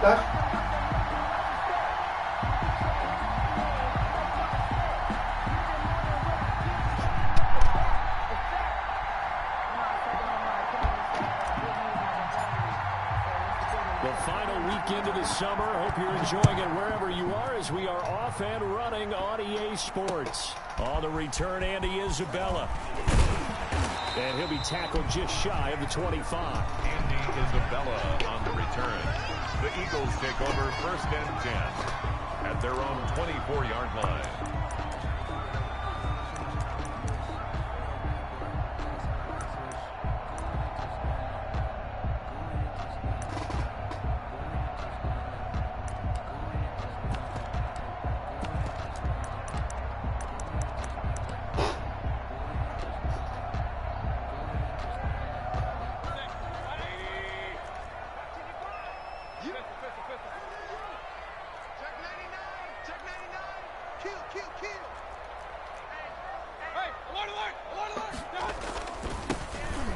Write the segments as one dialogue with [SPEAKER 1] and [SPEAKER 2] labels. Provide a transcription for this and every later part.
[SPEAKER 1] The final weekend of the summer. Hope you're enjoying it wherever you are as we are off and running on EA Sports. On the return, Andy Isabella. And he'll be tackled just shy of the 25.
[SPEAKER 2] Andy Isabella on the return. The Eagles take over 1st and 10 at their own 24-yard line.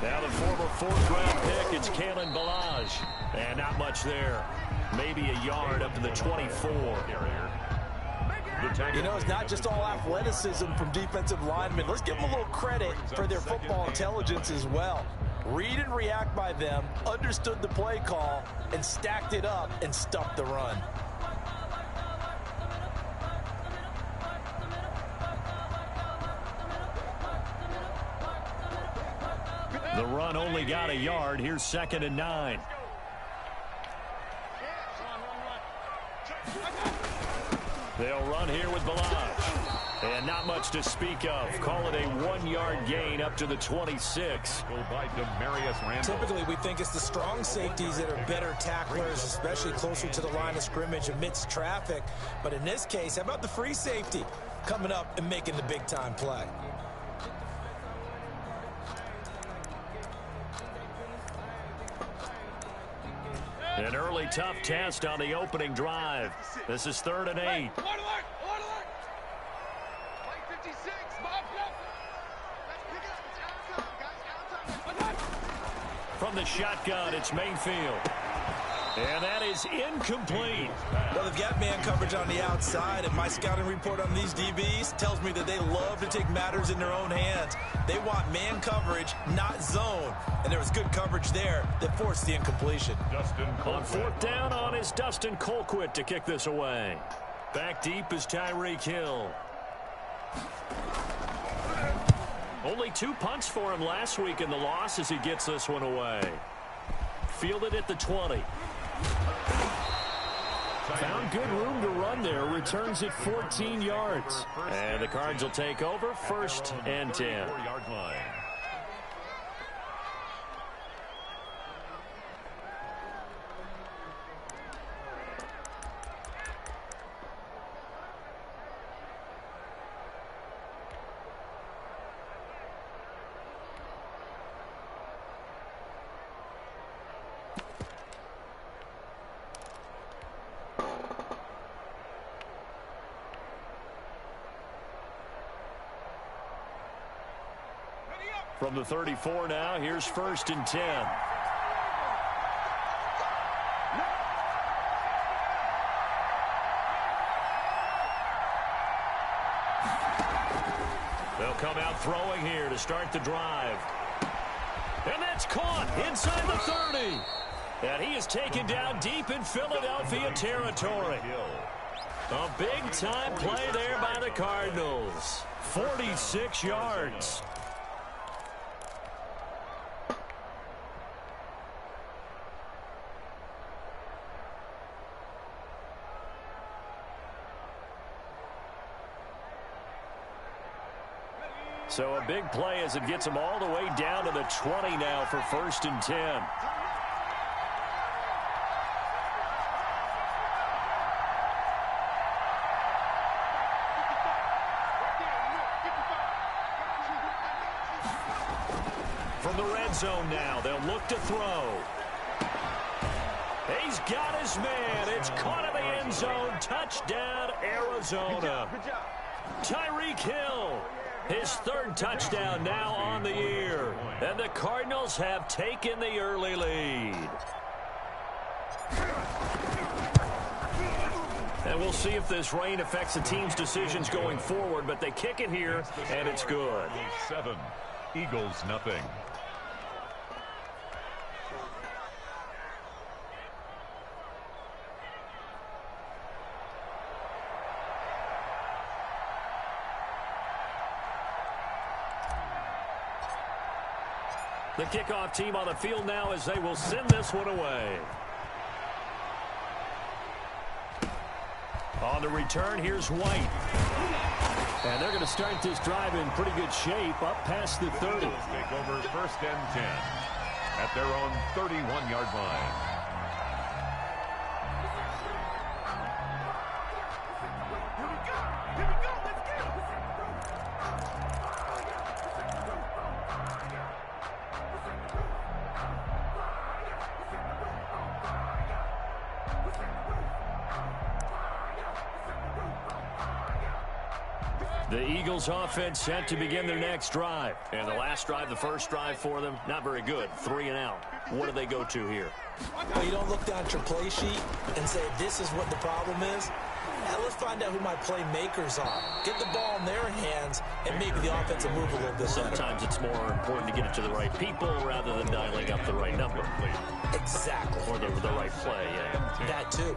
[SPEAKER 1] Now the former 4th-round pick, it's Kalen Ballage. And not much there. Maybe a yard up to the 24.
[SPEAKER 3] You know, it's not just all athleticism from defensive linemen. Let's give them a little credit for their football intelligence as well. Read and react by them, understood the play call, and stacked it up and stuffed the run.
[SPEAKER 1] The run only got a yard. Here's 2nd and 9. They'll run here with Ballage. And not much to speak of. Call it a 1-yard gain up to the 26.
[SPEAKER 3] Typically, we think it's the strong safeties that are better tacklers, especially closer to the line of scrimmage amidst traffic. But in this case, how about the free safety coming up and making the big-time play?
[SPEAKER 1] An early tough test on the opening drive. This is 3rd and 8. From the shotgun, it's Mayfield. And that is incomplete.
[SPEAKER 3] Well, they've got man coverage on the outside, and my scouting report on these DBs tells me that they love to take matters in their own hands. They want man coverage, not zone. And there was good coverage there that forced the incompletion.
[SPEAKER 1] On 4th down on is Dustin Colquitt to kick this away. Back deep is Tyreek Hill. Only 2 punts for him last week in the loss as he gets this one away. Fielded at the 20. Found good room to run there. Returns it 14 yards. And the Cards will take over 1st and 10. From the 34 now, here's 1st and 10. They'll come out throwing here to start the drive. And that's caught inside the 30. And he is taken down deep in Philadelphia territory. A big-time play there by the Cardinals. 46 yards. So a big play as it gets them all the way down to the 20 now for 1st and 10. From the red zone now, they'll look to throw. He's got his man. It's caught in the end zone. Touchdown, Arizona. Tyreek Hill. His 3rd touchdown now on the year. And the Cardinals have taken the early lead. And we'll see if this rain affects the team's decisions going forward, but they kick it here, and it's good.
[SPEAKER 2] 7, Eagles nothing.
[SPEAKER 1] The kickoff team on the field now as they will send this one away. On the return, here's White. And they're going to start this drive in pretty good shape up past the 30.
[SPEAKER 2] Take over 1st and 10 at their own 31-yard line.
[SPEAKER 1] The Eagles offense set to begin their next drive. And the last drive, the first drive for them, not very good. 3 and out. What do they go to here?
[SPEAKER 3] Well, you don't look down at your play sheet and say, this is what the problem is. Now let's find out who my playmakers are. Get the ball in their hands, and maybe the offense will move a little bit better.
[SPEAKER 1] Sometimes it's more important to get it to the right people rather than dialing up the right number.
[SPEAKER 3] Exactly.
[SPEAKER 1] Or the right play, yeah.
[SPEAKER 3] That too.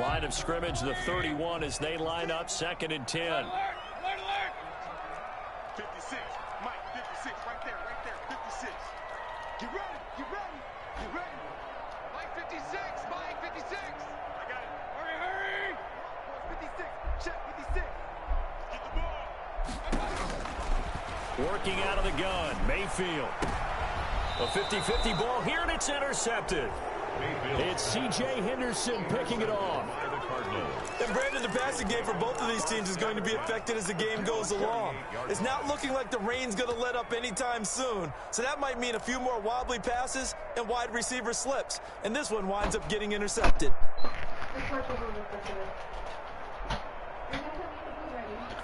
[SPEAKER 1] Line of scrimmage, the 31 as they line up 2nd and 10.
[SPEAKER 4] Alert, alert, alert. 56, Mike, 56, right there, 56. Get ready, get ready, get ready. Mike, 56, Mike, 56. I got it. Hurry, hurry. 56, check, 56. Get the ball.
[SPEAKER 1] Working out of the gun, Mayfield. A 50-50 ball here, and it's intercepted. It's C.J. Henderson picking it off.
[SPEAKER 3] And Brandon, the passing game for both of these teams is going to be affected as the game goes along. It's not looking like the rain's going to let up anytime soon. So that might mean a few more wobbly passes and wide receiver slips. And this one winds up getting intercepted.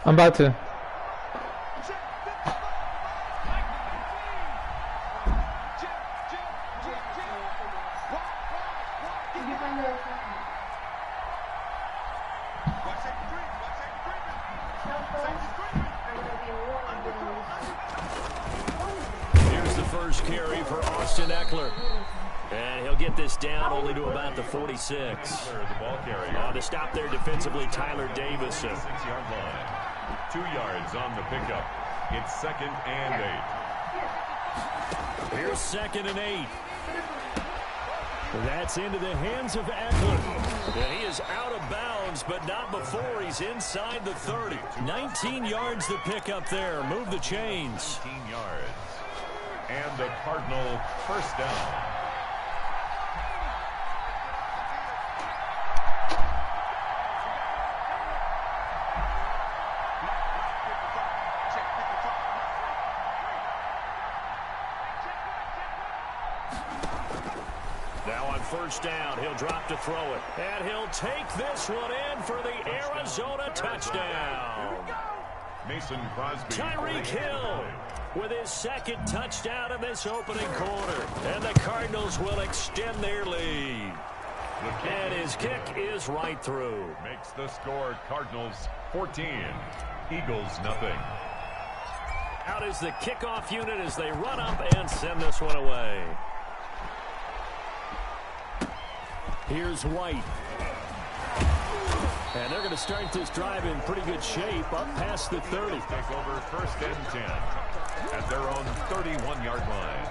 [SPEAKER 5] I'm about to.
[SPEAKER 1] Here's the first carry for Austin Eckler. And he'll get this down only to about the 46. The stop there defensively, Tyler Davison.
[SPEAKER 2] 6-yard line. 2 yards on the pickup. It's 2nd and 8.
[SPEAKER 1] Here's 2nd and 8. That's into the hands of Eckler. And he is out of bounds, but not before he's inside the 30. 19 yards to pick up there. Move the chains.
[SPEAKER 2] 19 yards. And the Cardinal first down.
[SPEAKER 1] Now on first down, he'll drop to throw it. And he'll take this one in for the Arizona touchdown.
[SPEAKER 2] Mason Crosby.
[SPEAKER 1] Tyreek Hill with his 2nd touchdown in this opening quarter. And the Cardinals will extend their lead. And his kick is right through.
[SPEAKER 2] Makes the score Cardinals 14, Eagles nothing.
[SPEAKER 1] Out is the kickoff unit as they run up and send this one away. Here's White. And they're going to start this drive in pretty good shape up past the 30.
[SPEAKER 2] Take over 1st and 10 at their own 31-yard line.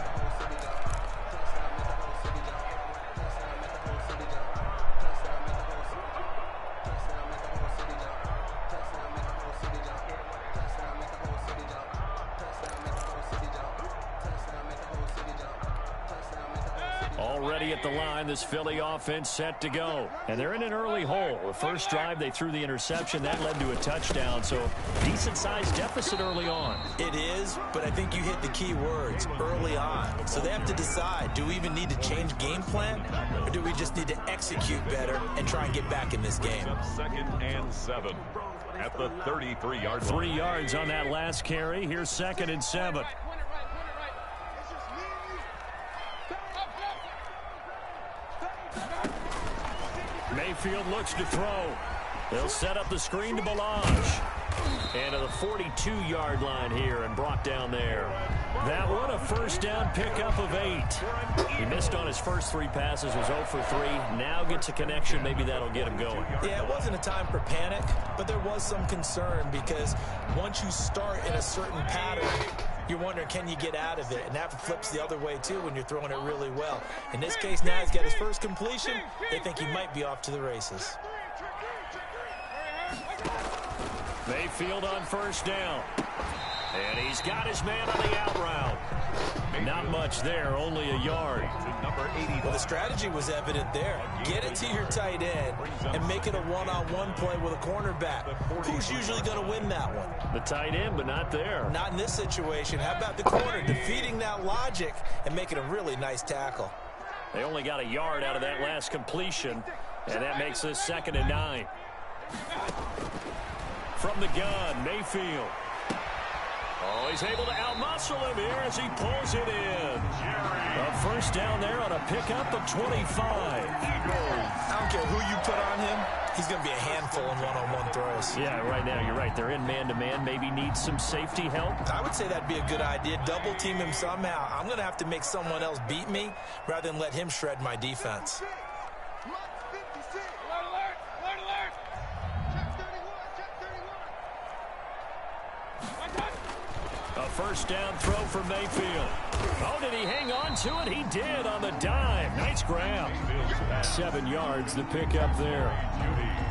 [SPEAKER 1] Already at the line, this Philly offense set to go. And they're in an early hole. The first drive, they threw the interception. That led to a touchdown, so decent-sized deficit early on.
[SPEAKER 3] It is, but I think you hit the key words, early on. So they have to decide, do we even need to change game plan, or do we just need to execute better and try and get back in this game?
[SPEAKER 2] 2nd and 7 at the 33-yard line.
[SPEAKER 1] 3 yards on that last carry. Here's 2nd and 7. Mayfield looks to throw. They'll set up the screen to Balaj. And to the 42-yard line here and brought down there. That one, a first down pickup of 8. He missed on his first 3 passes, was 0 for 3. Now gets a connection. Maybe that'll get him going.
[SPEAKER 3] Yeah, it wasn't a time for panic, but there was some concern because once you start in a certain pattern, you're wondering, can you get out of it? And that flips the other way, too, when you're throwing it really well. In this case, now he's got his first completion. They think he might be off to the races.
[SPEAKER 1] Mayfield on first down. And he's got his man on the out route. Not much there, only a yard.
[SPEAKER 3] Well, the strategy was evident there. Get it to your tight end and make it a one-on-one play with a cornerback. Who's usually going to win that one?
[SPEAKER 1] The tight end, but not there.
[SPEAKER 3] Not in this situation. How about the corner defeating that logic and making a really nice tackle?
[SPEAKER 1] They only got a yard out of that last completion, and that makes this 2nd and 9. From the gun, Mayfield. Oh, he's able to outmuscle him here as he pulls it in. A first down there on a pickup of 25.
[SPEAKER 3] I don't care who you put on him. He's going to be a handful in one-on-one throws.
[SPEAKER 1] Yeah, right now, you're right. They're in man-to-man. Maybe needs some safety help.
[SPEAKER 3] I would say that'd be a good idea. Double team him somehow. I'm going to have to make someone else beat me rather than let him shred my defense.
[SPEAKER 1] First down throw for Mayfield. Oh, did he hang on to it? He did on the dive. Nice grab. 7 yards, the pickup there.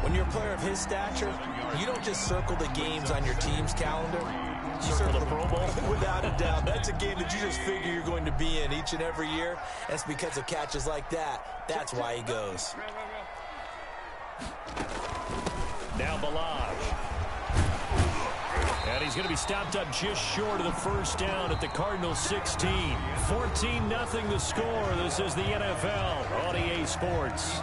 [SPEAKER 3] When you're a player of his stature, you don't just circle the games on your team's calendar. You circle the Pro Bowl. Without a doubt. That's a game that you just figure you're going to be in each and every year. That's because of catches like that. That's why he goes.
[SPEAKER 1] Now Balaj. And he's going to be stopped up just short of the first down at the Cardinals 16. 14-0 the score. This is the NFL on EA Sports.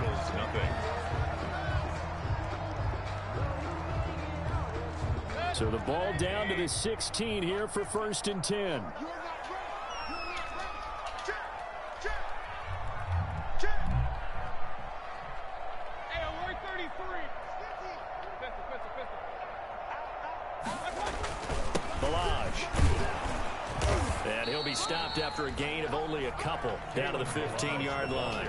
[SPEAKER 1] So the ball down to the 16 here for 1st and 10. And he'll be stopped after a gain of only a couple down to the 15-yard line.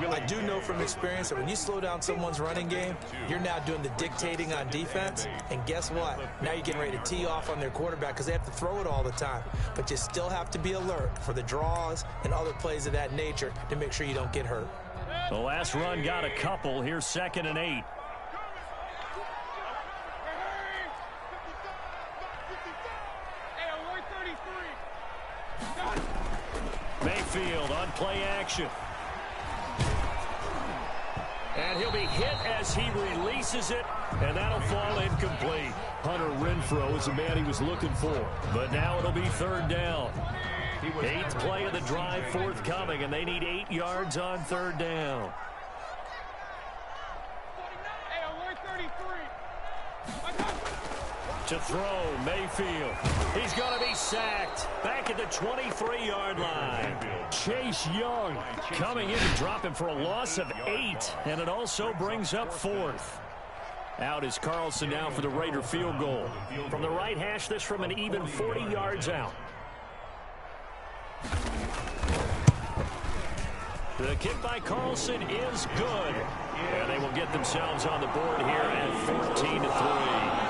[SPEAKER 3] I do know from experience that when you slow down someone's running game, you're now doing the dictating on defense. And guess what? Now you're getting ready to tee off on their quarterback because they have to throw it all the time. But you still have to be alert for the draws and other plays of that nature to make sure you don't get hurt.
[SPEAKER 1] The last run got a couple. Here's 2nd and 8. Mayfield on play action. And he'll be hit as he releases it, and that'll fall incomplete. Hunter Renfrow is the man he was looking for. But now it'll be 3rd down. 8th play of the drive forthcoming, and they need 8 yards on 3rd down. To throw, Mayfield. He's going to be sacked. Back at the 23-yard line. Chase Young coming in and dropping for a loss of 8. And it also brings up 4th. Out is Carlson now for the Raider field goal. From the right hash, this from an even 40 yards out. The kick by Carlson is good. And they will get themselves on the board here at 14-3.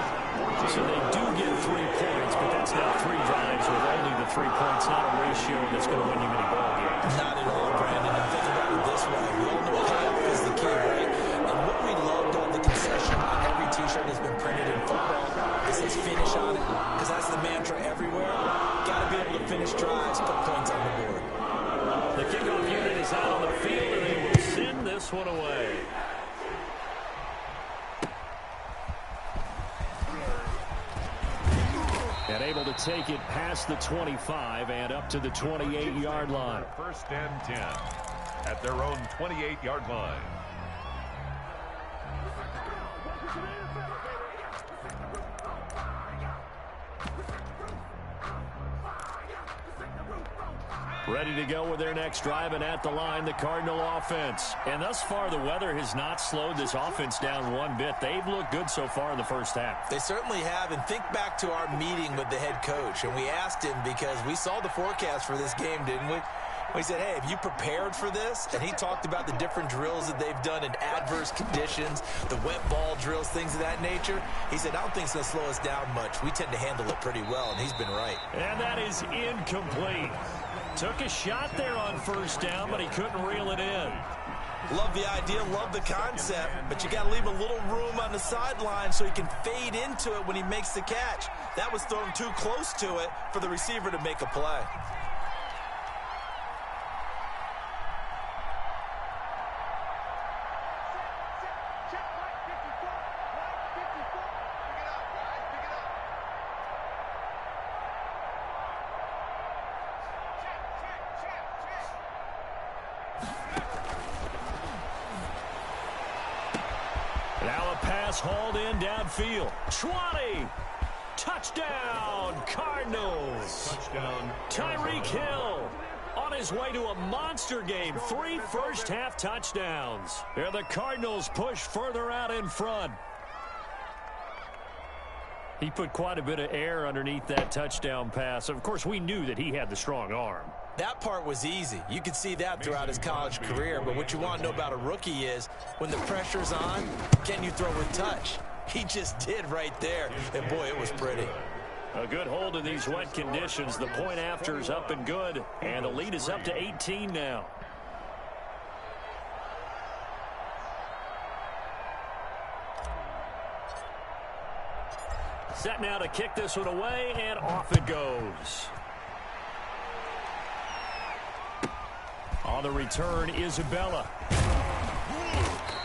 [SPEAKER 1] So they do get 3 points, but that's now 3 drives with only the 3 points. Not a ratio that's going to win you any ball games.
[SPEAKER 3] Not at all, Brandon. And think about it this way. We all know payoff is the key, right? And what we loved on the concession on every T-shirt that's been printed in football is this finish on it, because that's the mantra everywhere. Got to be able to finish drives, put points on the board.
[SPEAKER 1] The The kickoff unit is out on the field, and they will send this one away. And able to take it past the 25 and up to the 28-yard line.
[SPEAKER 2] First and 10 at their own 28-yard line.
[SPEAKER 1] Ready to go with their next drive, and at the line, the Cardinal offense. And thus far, the weather has not slowed this offense down one bit. They've looked good so far in the first half.
[SPEAKER 3] They certainly have, and think back to our meeting with the head coach, and we asked him because we saw the forecast for this game, didn't we? We said, hey, have you prepared for this? And he talked about the different drills that they've done in adverse conditions, the wet ball drills, things of that nature. He said, I don't think it's going to slow us down much. We tend to handle it pretty well, and he's been right.
[SPEAKER 1] And that is incomplete. Took a shot there on first down, but he couldn't reel it in.
[SPEAKER 3] Love the idea, love the concept, but you got to leave a little room on the sideline so he can fade into it when he makes the catch. That was thrown too close to it for the receiver to make a play.
[SPEAKER 1] Hauled in downfield. 20. Touchdown, Cardinals.
[SPEAKER 2] Touchdown,
[SPEAKER 1] Tyreek Hill on his way to a monster game. 3 first-half touchdowns. And the Cardinals push further out in front. He put quite a bit of air underneath that touchdown pass. Of course, we knew that he had the strong arm.
[SPEAKER 3] That part was easy. You could see that throughout his college career. But what you want to know about a rookie is when the pressure's on, can you throw with touch? He just did right there. And, boy, it was pretty.
[SPEAKER 1] A good hold in these wet conditions. The point after is up and good. And the lead is up to 18 now. Set now to kick this one away, and off it goes. On the return, Isabella.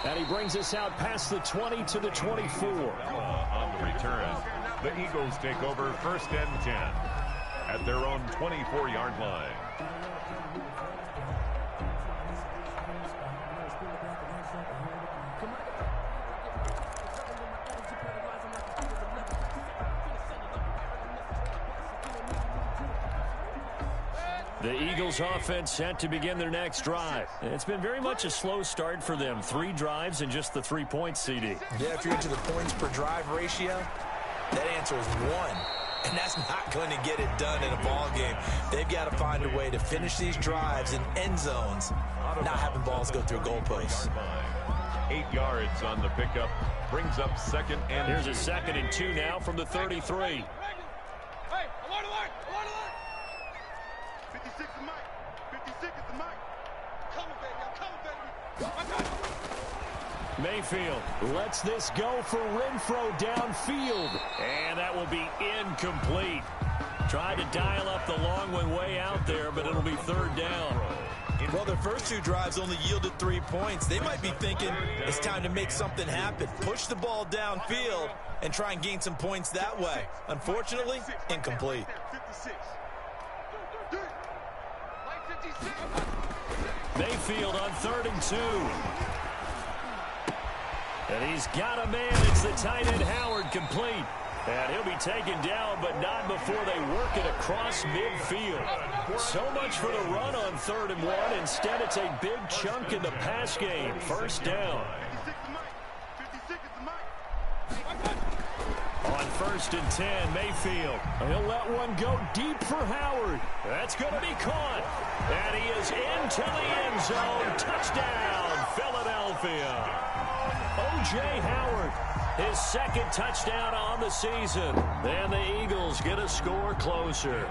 [SPEAKER 1] And he brings us out past the 20 to the 24.
[SPEAKER 2] On the return, the Eagles take over first and 10 at their own 24-yard line.
[SPEAKER 1] The Eagles offense set to begin their next drive. It's been very much a slow start for them. 3 drives and just the 3 points, CD.
[SPEAKER 3] Yeah, if you're into the points per drive ratio, that answer is 1. And that's not going to get it done in a ball game. They've got to find a way to finish these drives in end zones, not having balls go through goalposts.
[SPEAKER 2] 8 yards on the pickup. Brings up second and
[SPEAKER 1] Here's a 2nd and 2 now from the 33.
[SPEAKER 4] Hey, alert, alert, alert, alert. 56 is Mike. 56 is the Mike. Coming, baby. I'm coming, baby.
[SPEAKER 1] Mayfield lets this go for Renfro downfield. And that will be incomplete. Tried to dial up the long one way out there, but it'll be 3rd down.
[SPEAKER 3] Well, their first 2 drives only yielded 3 points. They might be thinking it's time to make something happen. Push the ball downfield and try and gain some points that way. Unfortunately, incomplete.
[SPEAKER 4] 56.
[SPEAKER 1] Mayfield on 3rd and 2. And he's got a man. It's the tight end Howard complete. And he'll be taken down, but not before they work it across midfield. So much for the run on 3rd and 1. Instead, it's a big chunk in the pass game. 1st down. On 1st and 10, Mayfield. He'll let one go deep for Howard. That's going to be caught. And he is into the end zone. Touchdown, Philadelphia. O.J. Howard, his 2nd touchdown on the season. And the Eagles get a score closer.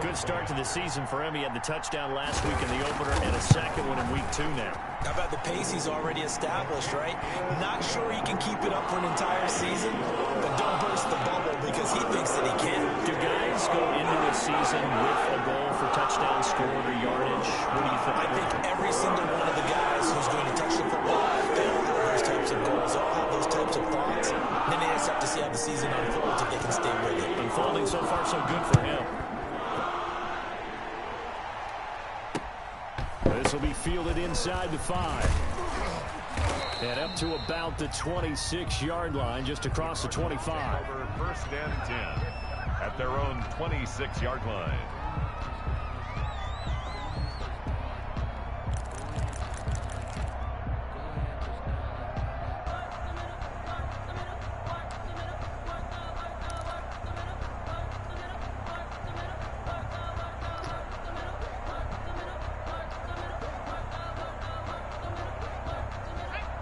[SPEAKER 1] Good start to the season for him. He had the touchdown last week in the opener and a 2nd one in week 2 now.
[SPEAKER 3] How about the pace he's already established, right? Not sure he can keep it up for an entire season, but don't burst the bubble because he thinks that he can.
[SPEAKER 1] Do guys go into a season with a goal for touchdown scored or yardage?
[SPEAKER 3] types of thoughts. And then they just have to see how the season unfolds if they can stay with it.
[SPEAKER 1] Unfolding so far so good for him. This will be fielded inside the 5. And up to about the 26-yard line, just across the 25.
[SPEAKER 2] Over first and 10 at their own 26-yard line.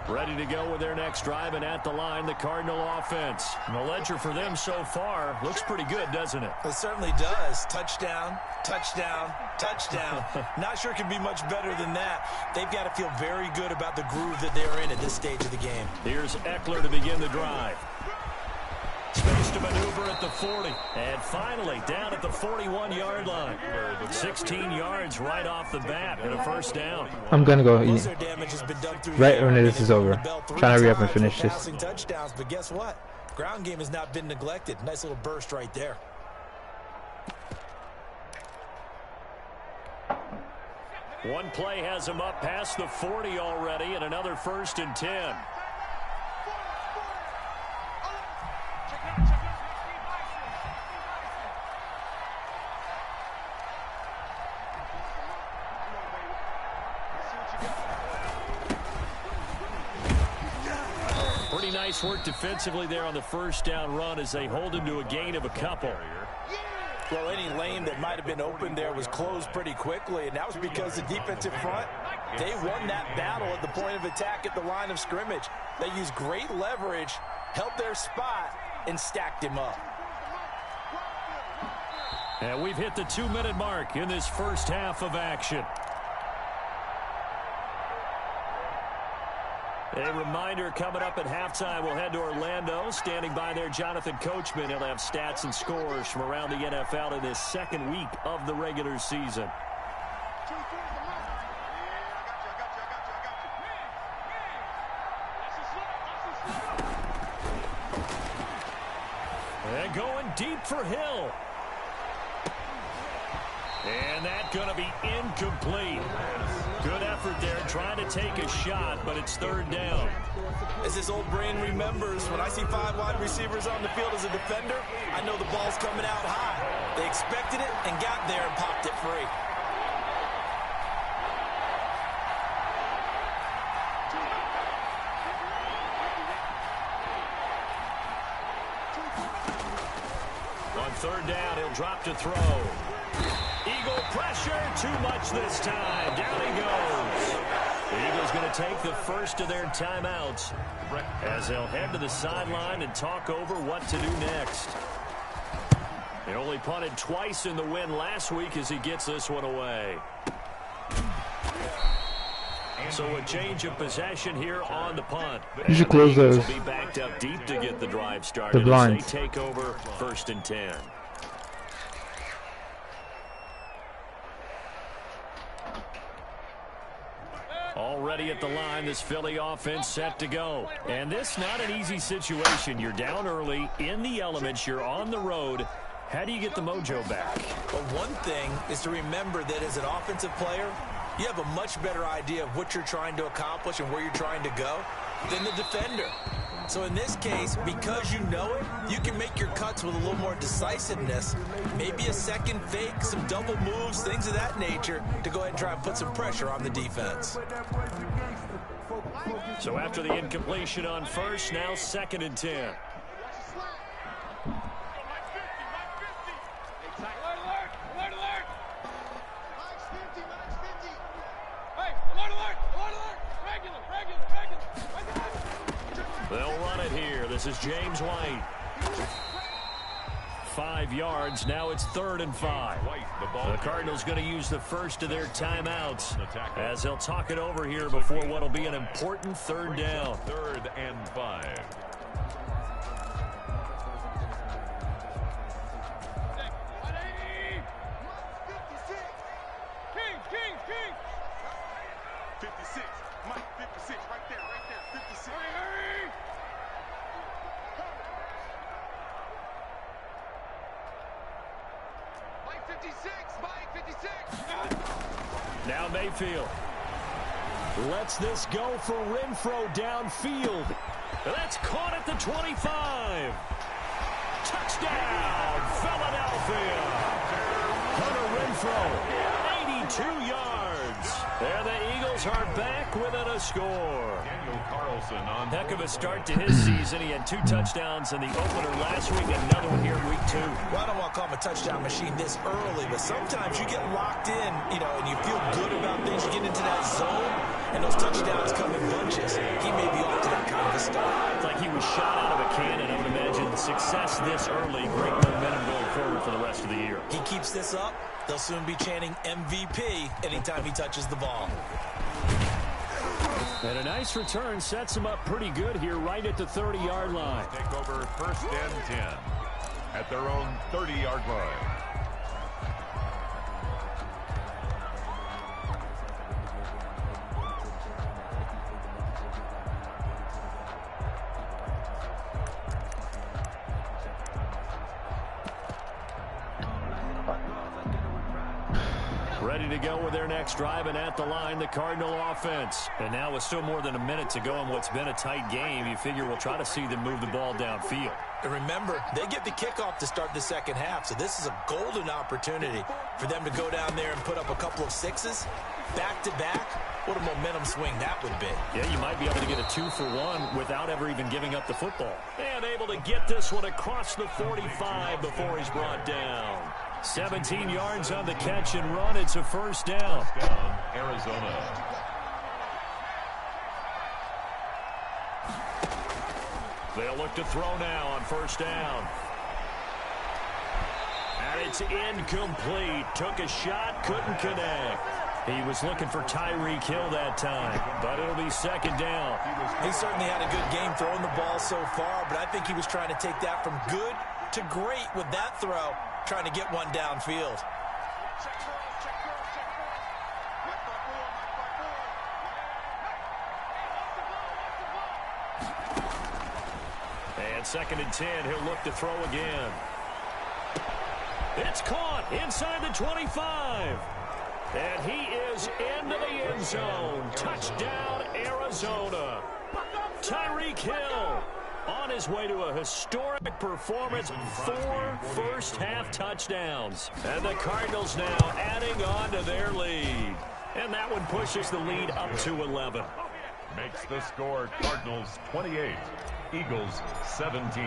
[SPEAKER 1] Ready to go with their next drive, and at the line, the Cardinal offense. And the ledger for them so far looks pretty good, doesn't it?
[SPEAKER 3] It certainly does. Touchdown, touchdown, touchdown. Not sure it can be much better than that. They've got to feel very good about the groove that they're in at this stage of the game.
[SPEAKER 1] Here's Eckler to begin the drive. Space to maneuver at the 40. And finally, down at the 41-yard line. 16 yards right off the bat and a first down.
[SPEAKER 5] I'm gonna go
[SPEAKER 3] Most of their damage has been done through
[SPEAKER 5] right
[SPEAKER 3] the air,
[SPEAKER 5] when this is over. Trying to hurry up and finish this.
[SPEAKER 3] passing touchdowns, but guess what? Ground game has not been neglected. Nice little burst right there.
[SPEAKER 1] One play has him up past the 40 already, and another first and 10. Pretty nice work defensively there on the first down run as they hold him to a gain of a couple.
[SPEAKER 3] Well, any lane that might have been open there was closed pretty quickly, and that was because the defensive front, they won that battle at the point of attack at the line of scrimmage. They used great leverage, held their spot, and stacked him up.
[SPEAKER 1] And we've hit the 2-minute mark in this first half of action. A reminder coming up at halftime, we'll head to Orlando. Standing by there, Jonathan Coachman. He'll have stats and scores from around the NFL in this second week of the regular season. And going deep for Hill. And that's going to be incomplete. Good effort there, trying to take a shot, but it's third down.
[SPEAKER 3] As his old brain remembers, when I see 5 wide receivers on the field as a defender, I know the ball's coming out high. They expected it and got there and popped it free.
[SPEAKER 1] On third down, he'll drop to throw. Eagle pressure, too much this time. Down he goes. The Eagles going to take the first of their timeouts as they'll head to the sideline and talk over what to do next. He only punted twice in the win last week as he gets this one away. So a change of possession here on the punt.
[SPEAKER 5] You should close those.
[SPEAKER 1] Will be backed up deep to get the drive started.
[SPEAKER 5] The blinds.
[SPEAKER 1] As they take over first and 10. Already at the line, this Philly offense set to go. And this not an easy situation. You're down early, in the elements, you're on the road. How do you get the mojo back?
[SPEAKER 3] Well, one thing is to remember that as an offensive player, you have a much better idea of what you're trying to accomplish and where you're trying to go than the defender. So in this case, because you know it, you can make your cuts with a little more decisiveness. Maybe a second fake, some double moves, things of that nature to go ahead and try and put some pressure on the defense.
[SPEAKER 1] So after the incompletion on first, now second and 10. They'll run it here. This is James White. 5 yards. Now it's 3rd and 5. The Cardinals going to use the first of their timeouts as they'll talk it over here before what will be an important 3rd down.
[SPEAKER 2] 3rd and 5.
[SPEAKER 4] 56, Mike, 56.
[SPEAKER 1] Now Mayfield lets this go for Renfro downfield. That's caught at the 25. Touchdown, Philadelphia. Hunter Renfro, 82 yards. And the Eagles are back within a score. Heck of a start to his season. He had 2 touchdowns in the opener last week, another one here in week 2.
[SPEAKER 3] Well, I don't want to call him a touchdown machine this early, but sometimes you get locked in, and you feel good about things. You get into that zone, and those touchdowns come in bunches. He may be off to that kind of a start.
[SPEAKER 1] It's like he was shot out of a cannon. I would imagine success this early, great momentum going forward for the rest of the year.
[SPEAKER 3] He keeps this up, they'll soon be chanting MVP anytime he touches the ball.
[SPEAKER 1] And a nice return sets him up pretty good here right at the 30-yard line.
[SPEAKER 2] Take over 1st and 10 at their own 30-yard line.
[SPEAKER 1] Ready to go with their next drive, and at the line, the Cardinal offense. And now with still more than a minute to go in what's been a tight game, you figure we'll try to see them move the ball downfield.
[SPEAKER 3] And remember, they get the kickoff to start the second half, so this is a golden opportunity for them to go down there and put up a couple of sixes back-to-back. What a momentum swing that would be.
[SPEAKER 1] Yeah, you might be able to get a 2-for-1 without ever even giving up the football. And able to get this one across the 45 before he's brought down. 17 yards on the catch and run. It's a first down.
[SPEAKER 2] First down, Arizona.
[SPEAKER 1] They'll look to throw now on first down. And it's incomplete. Took a shot, couldn't connect. He was looking for Tyreek Hill that time, but it'll be second down.
[SPEAKER 3] He certainly had a good game throwing the ball so far, but I think he was trying to take that from good to great with that throw, trying to get one downfield.
[SPEAKER 1] And 2nd and 10, he'll look to throw again. It's caught inside the 25. And he is into the end zone. Touchdown, Arizona. Tyreek Hill on his way to a historic performance. 4 first-half touchdowns. And the Cardinals now adding on to their lead. And that one pushes the lead up to 11.
[SPEAKER 2] Makes the score Cardinals 28, Eagles 17.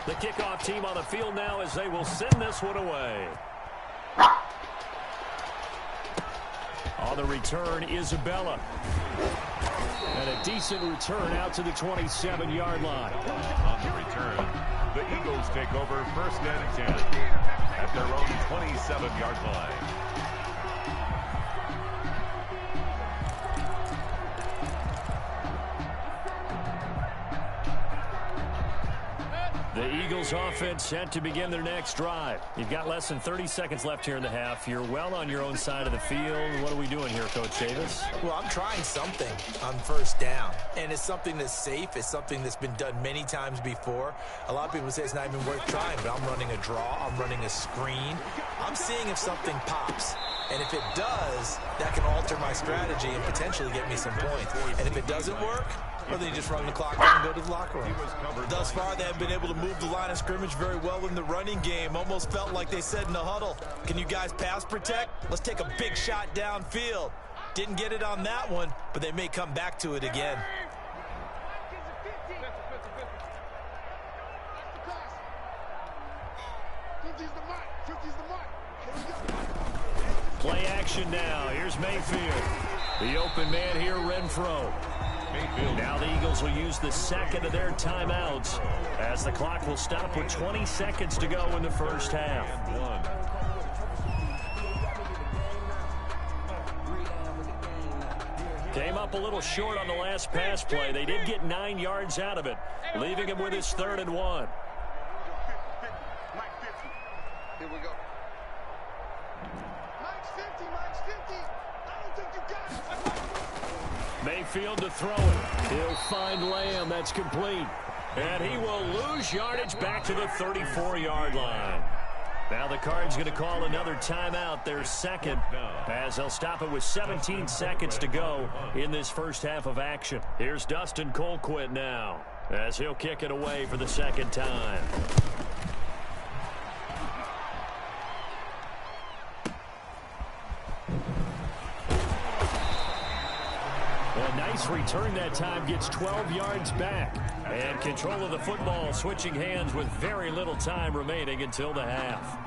[SPEAKER 1] The kickoff team on the field now as they will send this one away. On the return, Isabella. And a decent return out to the 27-yard line.
[SPEAKER 2] On the return, the Eagles take over 1st and 10 at their own 27-yard line.
[SPEAKER 1] The Eagles offense set to begin their next drive. You've got less than 30 seconds left here in the half. You're well on your own side of the field. What are we doing here, Coach Davis?
[SPEAKER 3] Well, I'm trying something on first down, and it's something that's safe. It's something that's been done many times before. A lot of people say it's not even worth trying, but I'm running a draw. I'm running a screen. I'm seeing if something pops. And if it does, that can alter my strategy and potentially get me some points. And if it doesn't work, well, then you just run the clock down and go to the locker room. Thus far, they have been able to move the line of scrimmage very well in the running game. Almost felt like they said in the huddle, can you guys pass protect? Let's take a big shot downfield. Didn't get it on that one, but they may come back to it again.
[SPEAKER 1] Play action now. Here's Mayfield. The open man here, Renfro. Now the Eagles will use the second of their timeouts as the clock will stop with 20 seconds to go in the first half. Came up a little short on the last pass play. They did get 9 yards out of it, leaving him with his 3rd and 1.
[SPEAKER 4] Here we go. Mike's 50, Mike's 50. I don't think you got it.
[SPEAKER 1] Mayfield to throw it. He'll find Lamb. That's complete. And he will lose yardage back to the 34-yard line. Now the Cards going to call another timeout, their second, as they'll stop it with 17 seconds to go in this first half of action. Here's Dustin Colquitt now, as he'll kick it away for the second time. A nice return that time, gets 12 yards back. And control of the football, switching hands with very little time remaining until the half.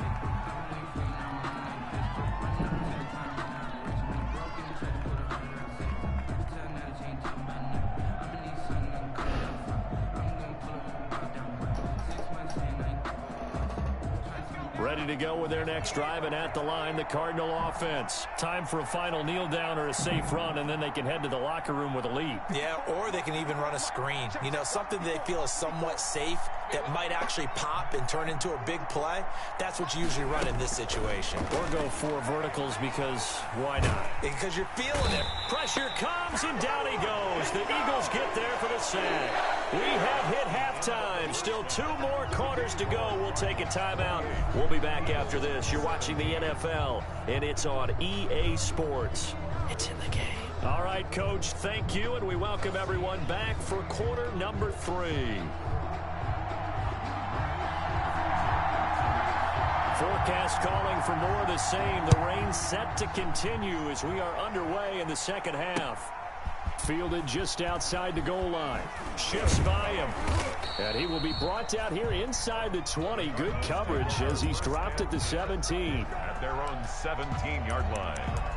[SPEAKER 1] Ready to go with their next drive, and at the line, the Cardinal offense. Time for a final kneel down or a safe run, and then they can head to the locker room with a lead.
[SPEAKER 3] Yeah, or they can even run a screen. You know, something they feel is somewhat safe that might actually pop and turn into a big play. That's what you usually run in this situation.
[SPEAKER 1] Or go for verticals, because why not?
[SPEAKER 3] Because you're feeling it.
[SPEAKER 1] Pressure comes, and down he goes. The Eagles get there for the sack. We have hit halftime. Still 2 more quarters to go. We'll take a timeout. We'll be back after this. You're watching the NFL, and it's on EA Sports. It's in the game. All right, Coach, thank you, and we welcome everyone back for quarter number 3. Forecast calling for more of the same. The rain set to continue as we are underway in the second half. Fielded just outside the goal line. Shifts by him. And he will be brought out here inside the 20. Good coverage as he's dropped at the 17.
[SPEAKER 2] At their own 17-yard line.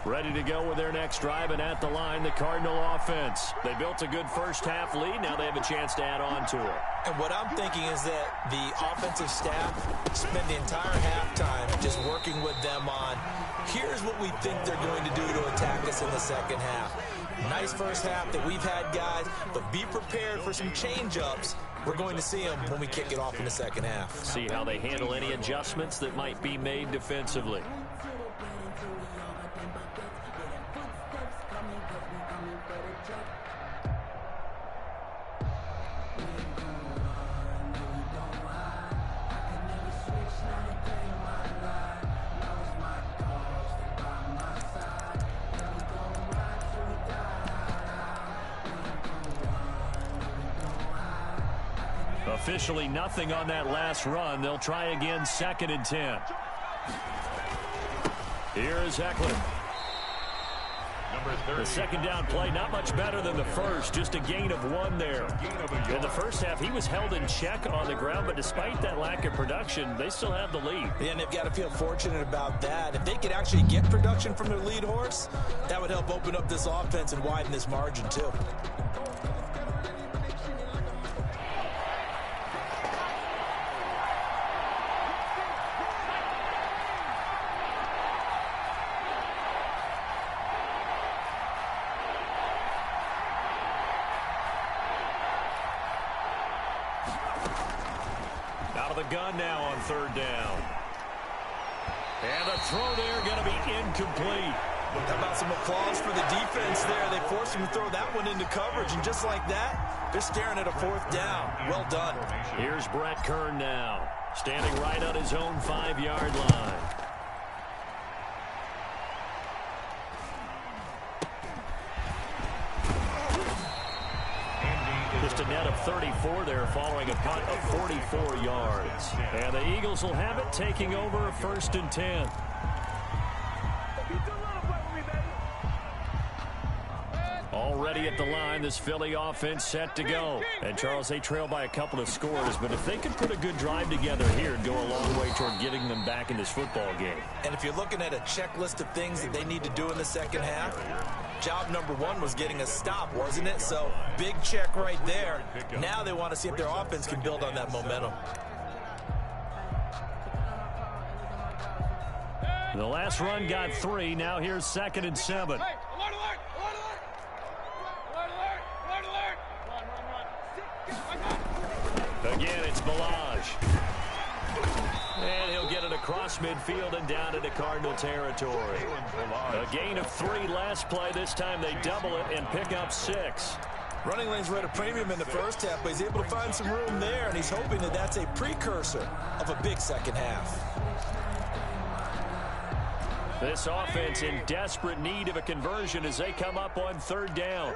[SPEAKER 1] Ready to go with their next drive, and at the line, the Cardinal offense. They built a good first half lead. Now they have a chance to add on to it.
[SPEAKER 3] And what I'm thinking is that the offensive staff spend the entire halftime just working with them on, here's what we think they're going to do to attack us in the second half. Nice first half that we've had, guys, but be prepared for some change-ups. We're going to see them when we kick it off in the second half.
[SPEAKER 1] See how they handle any adjustments that might be made defensively. Officially nothing on that last run. They'll try again, 2nd and 10. Here's Eckler. The second down play, not much better than the first, just a gain of 1 there. In the first half, he was held in check on the ground, but despite that lack of production, they still have the lead.
[SPEAKER 3] Yeah, and they've got to feel fortunate about that. If they could actually get production from their lead horse, that would help open up this offense and widen this margin, too.
[SPEAKER 1] Gun now on 3rd down. And the throw there going to be incomplete.
[SPEAKER 3] How about some applause for the defense there? They forced him to throw that one into coverage, and just like that, they're staring at a 4th down. Well done.
[SPEAKER 1] Here's Brett Kern now, standing right on his own 5-yard line. Just a net of 34 there following a punt of 44 yards. And the Eagles will have it, taking over 1st and 10. Already at the line, this Philly offense set to go. And Charles, they trail by a couple of scores, but if they could put a good drive together here, it'd go a long way toward getting them back in this football game.
[SPEAKER 3] And if you're looking at a checklist of things that they need to do in the second half, job number 1 was getting a stop, wasn't it? So big check right there. Now they want to see if their offense can build on that momentum.
[SPEAKER 1] The last run got 3. Now here's 2nd and 7. Again, it's Balaj. And he'll get it across midfield and down into Cardinal territory. A gain of 3 last play. This time they double it and pick up 6.
[SPEAKER 3] Running lanes were at a premium in the first half, but he's able to find some room there, and he's hoping that that's a precursor of a big second half.
[SPEAKER 1] This offense in desperate need of a conversion as they come up on 3rd down.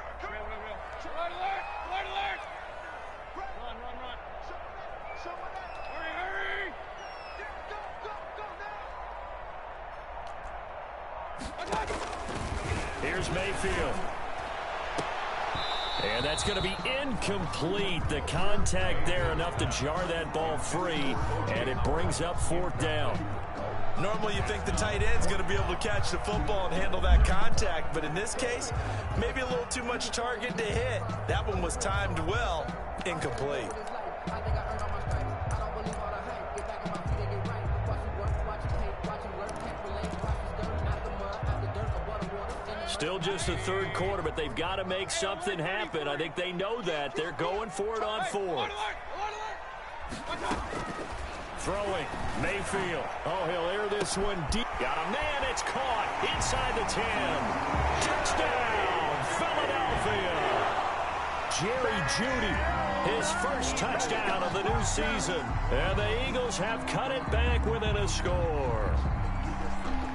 [SPEAKER 1] Here's Mayfield. And that's going to be incomplete. The contact there enough to jar that ball free, and it brings up 4th down.
[SPEAKER 3] Normally you think the tight end's going to be able to catch the football and handle that contact, but in this case, maybe a little too much target to hit. That one was timed well, incomplete.
[SPEAKER 1] Still just the 3rd quarter, but they've got to make something happen. I think they know that. They're going for it on 4th. Throwing, Mayfield. Oh, he'll air this one deep. Got a man, it's caught inside the 10. Touchdown, Philadelphia. Jerry Jeudy, his first touchdown of the new season. And the Eagles have cut it back within a score.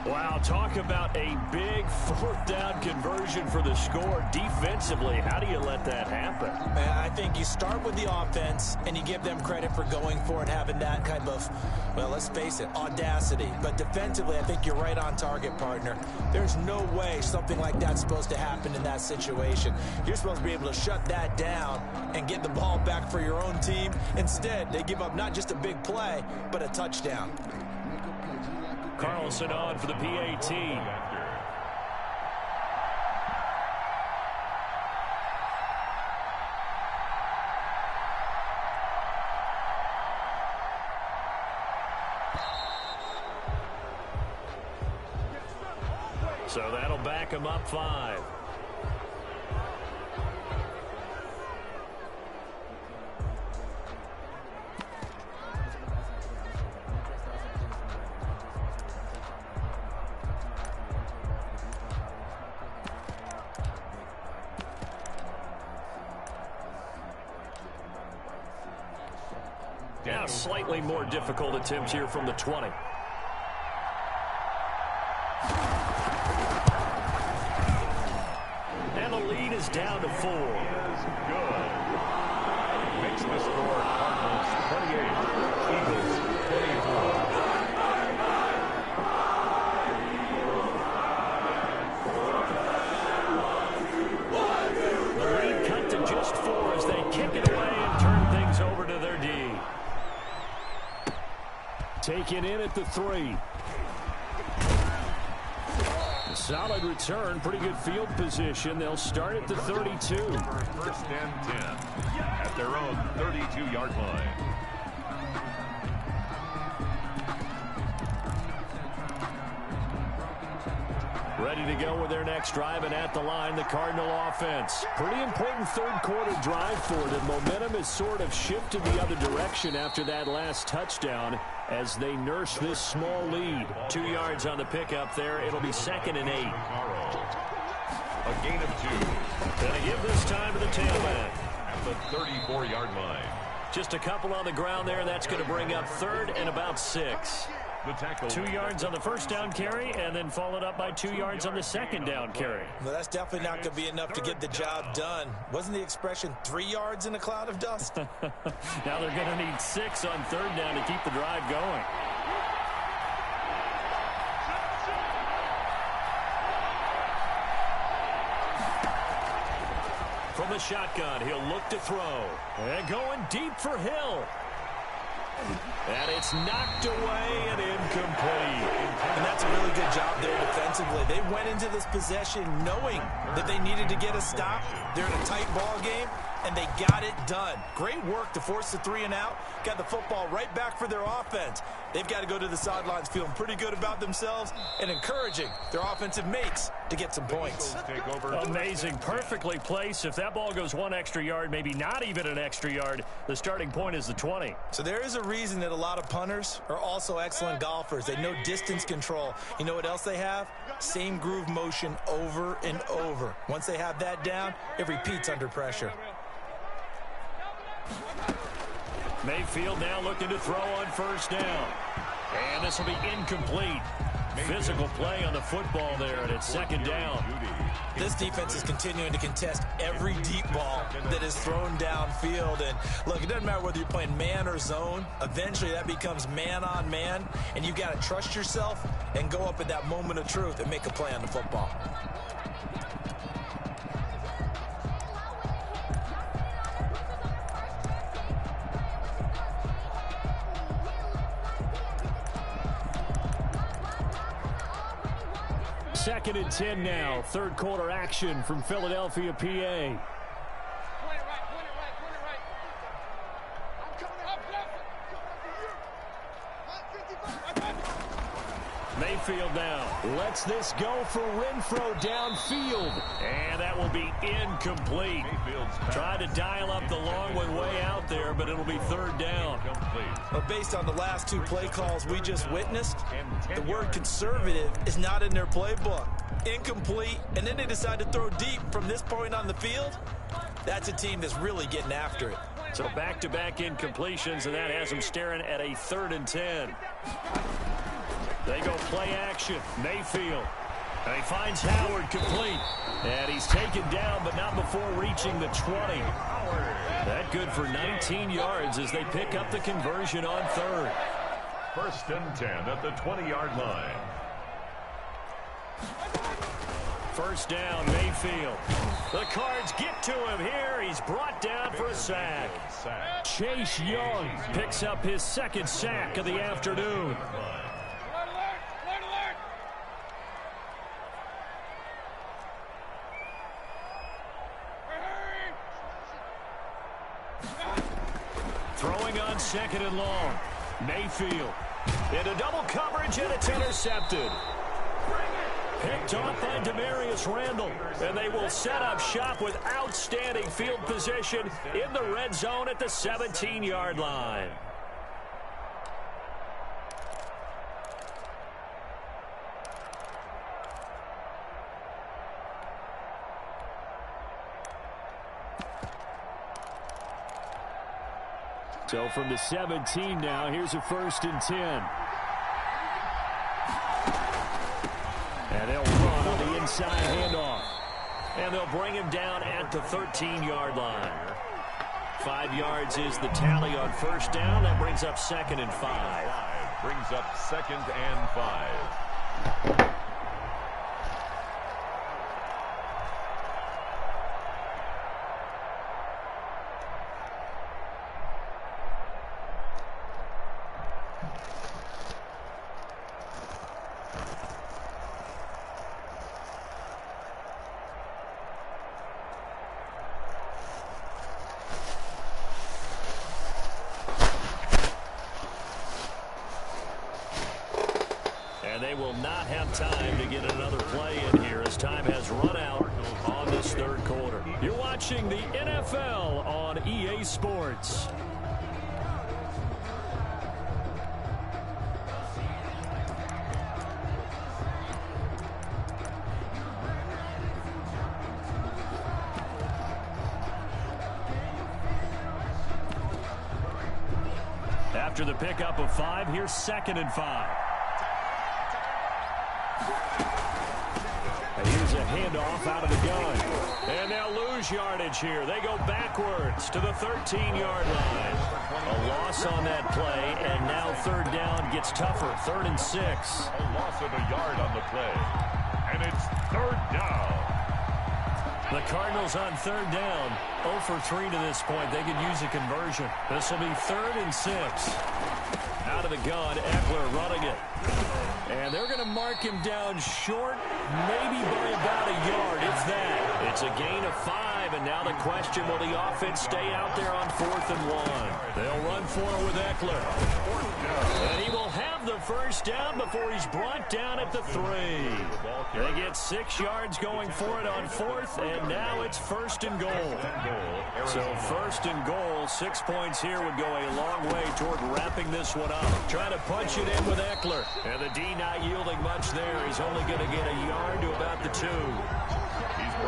[SPEAKER 1] Wow, talk about a big 4th down conversion for the score. Defensively, how do you let that happen?
[SPEAKER 3] I think you start with the offense, and you give them credit for going for it, having that kind of, well, let's face it, audacity. But defensively, I think you're right on target, partner. There's no way something like that's supposed to happen in that situation. You're supposed to be able to shut that down and get the ball back for your own team. Instead, they give up not just a big play, but a touchdown.
[SPEAKER 1] Carlson on for the PAT. So that'll back him up 5. Now slightly more difficult attempt here from the 20. And the lead is down to 4.
[SPEAKER 2] Good. Makes the score Cardinals 28, Eagles 24.
[SPEAKER 1] The lead cut to just 4 as they kick it away and turn things over to their D. Taken in at the 3. Solid return, pretty good field position. They'll start at the 32.
[SPEAKER 2] 1st and 10 at their own 32-yard line.
[SPEAKER 1] Ready to go with their next drive, and at the line, the Cardinal offense. Pretty important 3rd quarter drive for them. Momentum has sort of shifted the other direction after that last touchdown as they nurse this small lead. 2 yards on the pickup there. It'll be 2nd and 8.
[SPEAKER 2] A gain of 2.
[SPEAKER 1] Gonna give this time to the tailback.
[SPEAKER 2] At the 34-yard line.
[SPEAKER 1] Just a couple on the ground there. That's going to bring up 3rd and about 6.
[SPEAKER 2] The tackle.
[SPEAKER 1] 2 yards on the 1st down carry, and then followed up by 2 yards on the 2nd down carry.
[SPEAKER 3] Well, that's definitely not going to be enough to get the job done. Wasn't the expression 3 yards in a cloud of dust?
[SPEAKER 1] Now they're going to need 6 on 3rd down to keep the drive going. From the shotgun, he'll look to throw. And going deep for Hill. And it's knocked away and incomplete.
[SPEAKER 3] And that's a really good job there defensively. They went into this possession knowing that they needed to get a stop. They're in a tight ball game. and they got it done. Great work to force the 3 and out. Got the football right back for their offense. They've got to go to the sidelines feeling pretty good about themselves and encouraging their offensive mates to get some points.
[SPEAKER 1] Amazing. Perfectly placed. If that ball goes 1 extra yard, maybe not even an extra yard, the starting point is the 20.
[SPEAKER 3] So there is a reason that a lot of punters are also excellent golfers. They know distance control. You know what else they have? Same groove motion over and over. Once they have that down, it repeats under pressure.
[SPEAKER 1] Mayfield now looking to throw on first down. And this will be incomplete. Physical play on the football there, and it's 2nd down.
[SPEAKER 3] This defense is continuing to contest every deep ball that is thrown downfield. And look, it doesn't matter whether you're playing man or zone. Eventually that becomes man on man, and you've got to trust yourself and go up at that moment of truth and make a play on the football.
[SPEAKER 1] Second and 10 now. 3rd quarter action from Philadelphia, PA. Mayfield now lets this go for Renfro downfield. And that will be incomplete. Tried to dial up the long one way out there, but it'll be 3rd down.
[SPEAKER 3] Well, based on the last 2 play calls we just witnessed, the word conservative is not in their playbook. Incomplete, and then they decide to throw deep from this point on the field. That's a team that's really getting after it.
[SPEAKER 1] So back-to-back incompletions, and that has them staring at a 3rd and 10. They go play action. Mayfield. And he finds Howard complete. And he's taken down, but not before reaching the 20. That good for 19 yards as they pick up the conversion on 3rd.
[SPEAKER 2] 1st and 10 at the 20-yard line.
[SPEAKER 1] 1st down, Mayfield. The Cards get to him here. He's brought down for a sack. Chase Young picks up his 2nd sack of the afternoon. Throwing on 2nd and long. Mayfield into double coverage, and it's intercepted. Picked off by Demarius Randall, and they will set up shop with outstanding field position in the red zone at the 17-yard line. So from the 17 now, here's a 1st and 10. And they'll run on the inside handoff. And they'll bring him down at the 13-yard line. 5 yards is the tally on 1st down. That brings up 2nd and 5.
[SPEAKER 2] Brings up 2nd and 5.
[SPEAKER 1] They will not have time to get another play in here as time has run out on this 3rd quarter. You're watching the NFL on EA Sports. After the pickup of 5, here's 2nd and 5. And here's a handoff out of the gun. And they'll lose yardage here. They go backwards to the 13-yard line. A loss on that play, and now 3rd down gets tougher. 3rd and 6.
[SPEAKER 2] A loss of a yard on the play. And it's 3rd down.
[SPEAKER 1] The Cardinals on 3rd down. 0 for 3 to this point. They could use a conversion. This will be 3rd and 6. Out of the gun, Eckler running it. And they're going to mark him down short, maybe by about a yard, if that. It's a gain of 5 drive, and now the question, will the offense stay out there on 4th and 1? They'll run for it with Eckler. And he will have the first down before he's brought down at the 3. They get 6 yards going for it on 4th, and now it's 1st and goal. So 1st and goal, 6 points here would go a long way toward wrapping this one up. Trying to punch it in with Eckler. And the D not yielding much there. He's only going to get a yard to about the 2.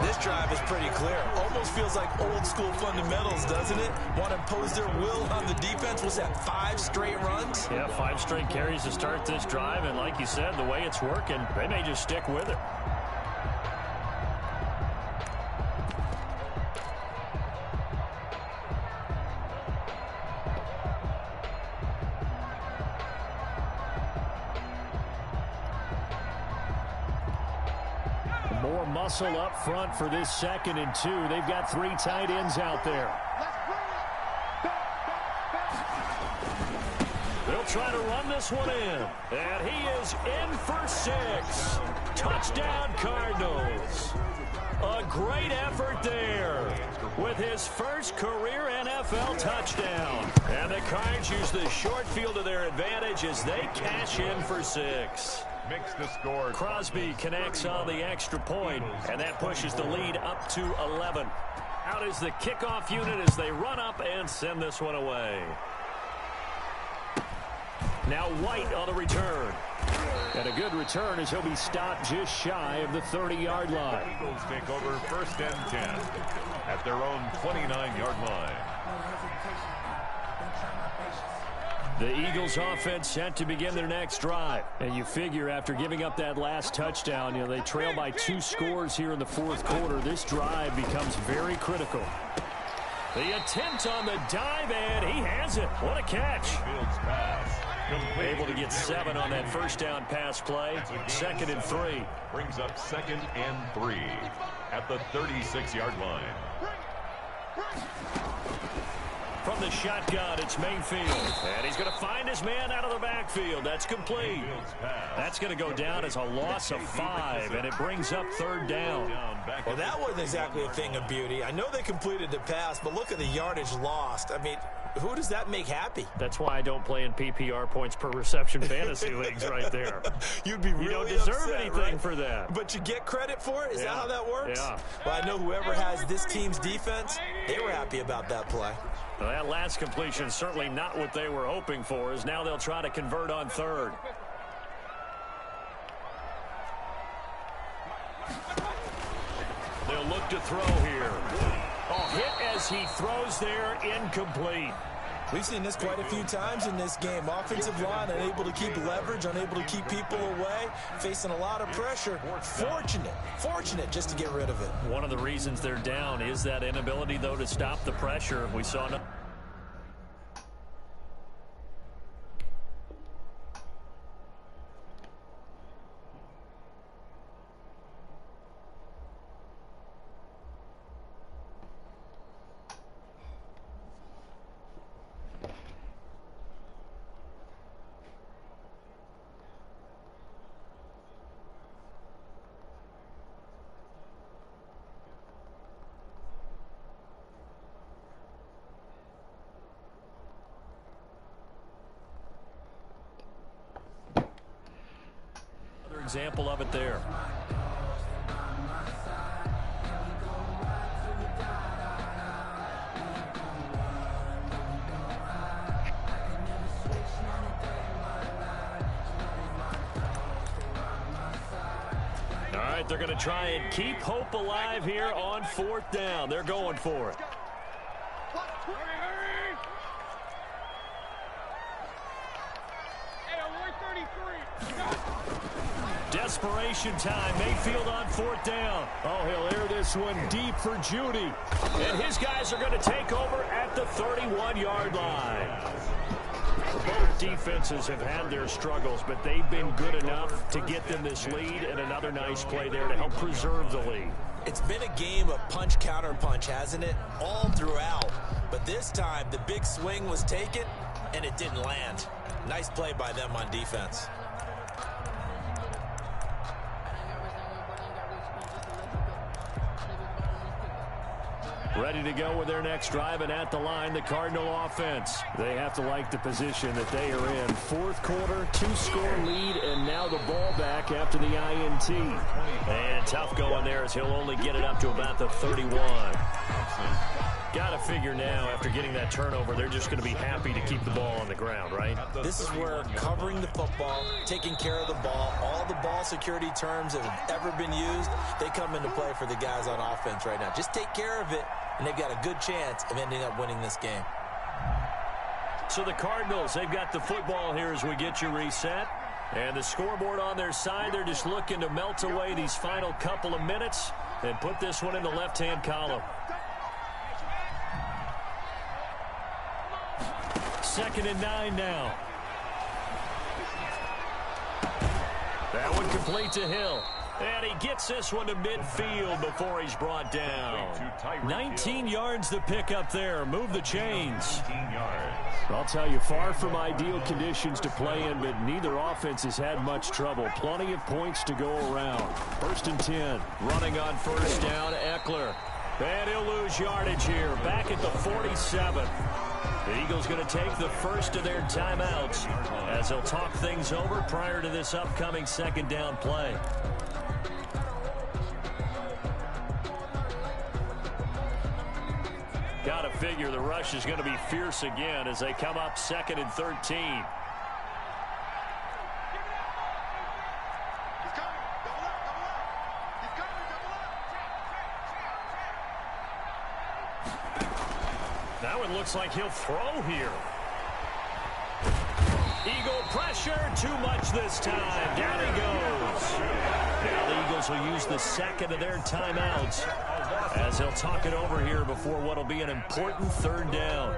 [SPEAKER 3] This drive is pretty clear. Almost feels like old school fundamentals, doesn't it? Want to impose their will on the defense. Was that 5 straight runs?
[SPEAKER 1] Yeah, 5 straight carries to start this drive. And like you said, the way it's working, they may just stick with it. More muscle up front for this 2nd and 2. They've got 3 tight ends out there. They'll try to run this one in. And he is in for 6. Touchdown, Cardinals. A great effort there with his first career NFL touchdown. And the Cards use the short field to their advantage as they cash in for 6.
[SPEAKER 2] Makes the score.
[SPEAKER 1] Crosby connects on the extra point, and that pushes the lead up to 11. Out is the kickoff unit as they run up and send this one away. Now White on the return. And a good return as he'll be stopped just shy of the 30-yard line.
[SPEAKER 2] The Eagles take over 1st and 10 at their own 29-yard line.
[SPEAKER 1] The Eagles offense set to begin their next drive. And you figure after giving up that last touchdown, they trail by 2 scores here in the 4th quarter. This drive becomes very critical. The attempt on the dive, and he has it. What a catch.
[SPEAKER 2] Fields pass.
[SPEAKER 1] Able to get 7 on that first down pass play. 2nd and 3.
[SPEAKER 2] Brings up 2nd and 3 at the 36-yard line.
[SPEAKER 1] From the shotgun, it's Mayfield. And he's going to find his man out of the backfield. That's complete. That's going to go down as a loss of 5, and it brings up 3rd down.
[SPEAKER 3] Well, that wasn't exactly a thing of beauty. I know they completed the pass, but look at the yardage lost. I mean, who does that make happy?
[SPEAKER 1] That's why I don't play in PPR points per reception fantasy leagues right there.
[SPEAKER 3] You'd be really
[SPEAKER 1] You don't deserve
[SPEAKER 3] upset,
[SPEAKER 1] anything
[SPEAKER 3] right?
[SPEAKER 1] for that.
[SPEAKER 3] But you get credit for it? Is that how that works?
[SPEAKER 1] Yeah.
[SPEAKER 3] Well, I know whoever has this team's defense, they were happy about that play.
[SPEAKER 1] Well, that last completion is certainly not what they were hoping for, as now they'll try to convert on 3rd. They'll look to throw here. Hit as he throws there, incomplete.
[SPEAKER 3] We've seen this quite a few times in this game. Offensive line unable to keep leverage, unable to keep people away, facing a lot of pressure. Fortunate just to get rid of it.
[SPEAKER 1] One of the reasons they're down is that inability, though, to stop the pressure. We saw no. Example of it there. All right, they're going to try and keep hope alive here on 4th down. They're going for it. Desperation time. Mayfield on 4th down. Oh, he'll air this one deep for Judy. And his guys are going to take over at the 31-yard line. Both defenses have had their struggles, but they've been good enough to get them this lead, and another nice play there to help preserve the lead.
[SPEAKER 3] It's been a game of punch-counter-punch, hasn't it? All throughout. But this time, the big swing was taken, and it didn't land. Nice play by them on defense.
[SPEAKER 1] Ready to go with their next drive, and at the line, the Cardinal offense. They have to like the position that they are in. Fourth quarter, 2-score lead, and now the ball back after the INT. And tough going there as he'll only get it up to about the 31. Got to figure now, after getting that turnover, they're just going to be happy to keep the ball on the ground, right?
[SPEAKER 3] This is where covering the football, taking care of the ball, all the ball security terms that have ever been used, they come into play for the guys on offense right now. Just take care of it, and they've got a good chance of ending up winning this game.
[SPEAKER 1] So the Cardinals, they've got the football here as we get you reset. And the scoreboard on their side, they're just looking to melt away these final couple of minutes and put this one in the left-hand column. 2nd and 9 now. That one complete to Hill. And he gets this one to midfield before he's brought down. 19 yards to pick up there. Move the chains. I'll tell you, far from ideal conditions to play in, but neither offense has had much trouble. Plenty of points to go around. 1st and 10. Running on 1st down, Eckler. And he'll lose yardage here. Back at the 47. The Eagles going to take the first of their timeouts as they'll talk things over prior to this upcoming 2nd down play. Got to figure the rush is going to be fierce again as they come up 2nd and 13. Now it looks like he'll throw here. Eagle pressure, too much this time. Down he goes. Now the Eagles will use the 2nd of their timeouts as they'll talk it over here before what will be an important 3rd down.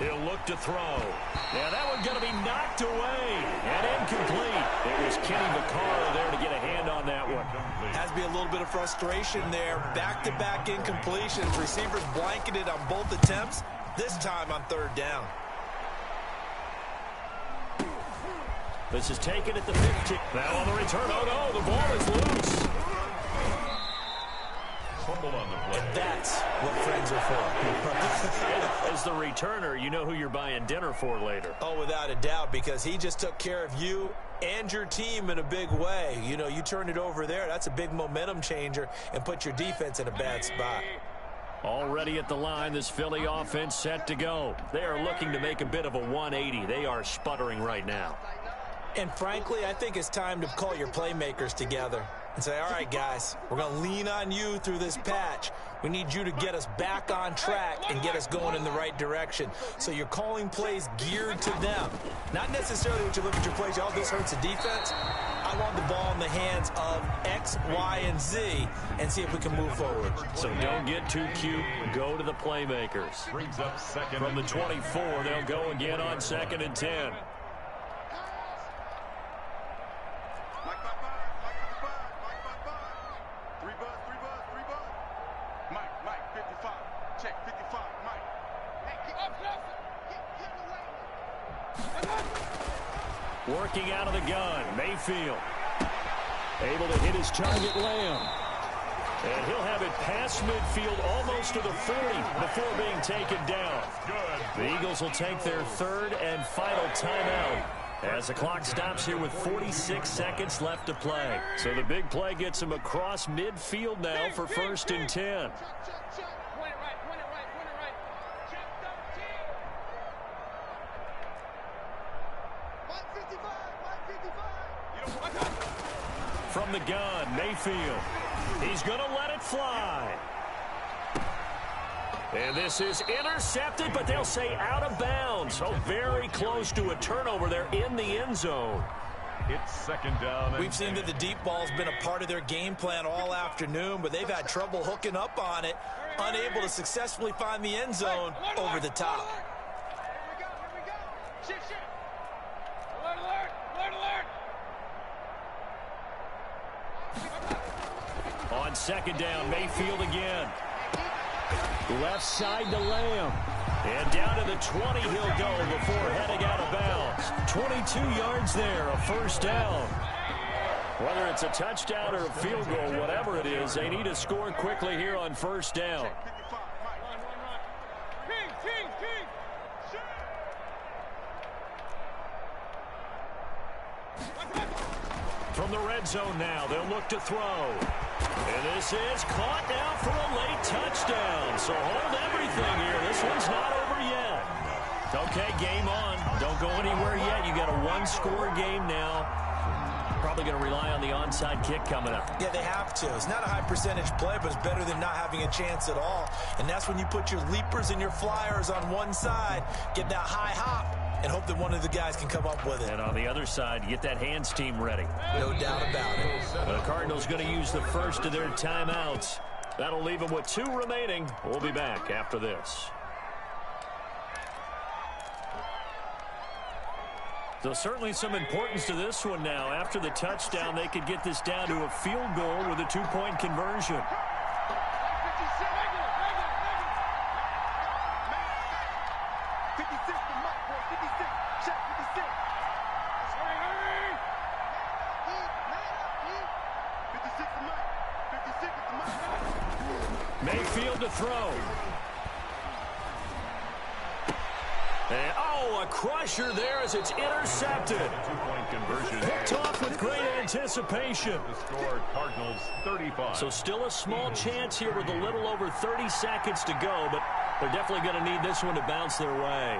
[SPEAKER 1] He'll look to throw. Yeah, that one's going to be knocked away and incomplete. It was Kenny Vaccaro there to get a hand on that one.
[SPEAKER 3] Has to be a little bit of frustration there. Back-to-back incompletions. Receivers blanketed on both attempts, this time on 3rd down.
[SPEAKER 1] This is taken at the 15. Now on the return. Oh, no, the ball is loose.
[SPEAKER 3] And that's what friends are for.
[SPEAKER 1] As the returner, you know who you're buying dinner for later.
[SPEAKER 3] Oh, without a doubt, because he just took care of you and your team in a big way. You know, you turned it over there. That's a big momentum changer and put your defense in a bad spot.
[SPEAKER 1] Already at the line, this Philly offense set to go. They are looking to make a bit of a 180. They are sputtering right now.
[SPEAKER 3] And frankly, I think it's time to call your playmakers together and say, all right, guys, we're going to lean on you through this patch. We need you to get us back on track and get us going in the right direction. So you're calling plays geared to them. Not necessarily when you look at your plays, oh, this hurts the defense. I want the ball in the hands of X, Y, and Z and see if we can move forward.
[SPEAKER 1] So don't get too cute. Go to the playmakers. From the 24, they'll go again on 2nd and 10. Working out of the gun, Mayfield. Able to hit his target, Lamb. And he'll have it past midfield almost to the 40 before being taken down. The Eagles will take their 3rd and final timeout as the clock stops here with 46 seconds left to play. So the big play gets him across midfield now for 1st and 10. From the gun, Mayfield. He's going to let it fly. And this is intercepted, but they'll say out of bounds. So very close to a turnover there in the end zone.
[SPEAKER 2] It's 2nd down.
[SPEAKER 3] We've seen that the deep ball's been a part of their game plan all afternoon, but they've had trouble hooking up on it, unable to successfully find the end zone over the top.
[SPEAKER 4] Shit, shit. Alert, alert, alert, alert.
[SPEAKER 1] On second down, Mayfield again. Left side to Lamb. And down to the 20 he'll go before heading out of bounds. 22 yards there, a first down. Whether it's a touchdown or a field goal, whatever it is, they need to score quickly here on first down. From the red zone now, they'll look to throw. And this is caught now for a late touchdown. So hold everything here. This one's not over yet. Okay, game on. Don't go anywhere yet. You got a one-score game now. Probably going to rely on the onside kick coming up.
[SPEAKER 3] Yeah, they have to. It's not a high percentage play, but it's better than not having a chance at all. And that's when you put your leapers and your flyers on one side, get that high hop, and hope that one of the guys can come up with it.
[SPEAKER 1] And on the other side, get that hands team ready.
[SPEAKER 3] No doubt about it.
[SPEAKER 1] The Cardinals going to use the first of their timeouts. That'll leave them with 2 remaining. We'll be back after this. So certainly some importance to this one now. After the touchdown, they could get this down to a field goal with a 2-point conversion. Mayfield to throw. And, oh, a crusher there as it's intercepted.
[SPEAKER 2] 2-point conversion.
[SPEAKER 1] Picked off with great anticipation.
[SPEAKER 2] The score, Cardinals 35.
[SPEAKER 1] So still a small chance here with a little over 30 seconds to go, but they're definitely going to need this one to bounce their way.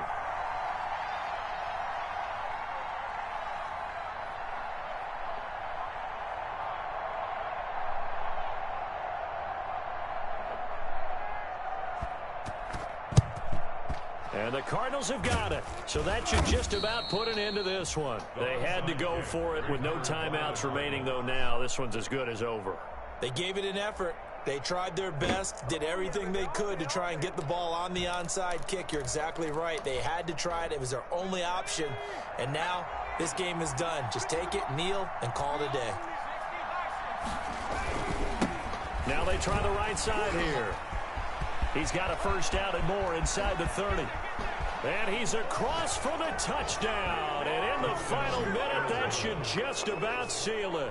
[SPEAKER 1] And the Cardinals have got it. So that should just about put an end to this one. They had to go for it with no timeouts remaining, though now. This one's as good as over.
[SPEAKER 3] They gave it an effort. They tried their best, did everything they could to try and get the ball on the onside kick. You're exactly right. They had to try it. It was their only option. And now this game is done. Just take it, kneel, and call it a day.
[SPEAKER 1] Now they try the right side here. He's got a first down and more inside the 30. And he's across for the touchdown. And in the final minute, that should just about seal it.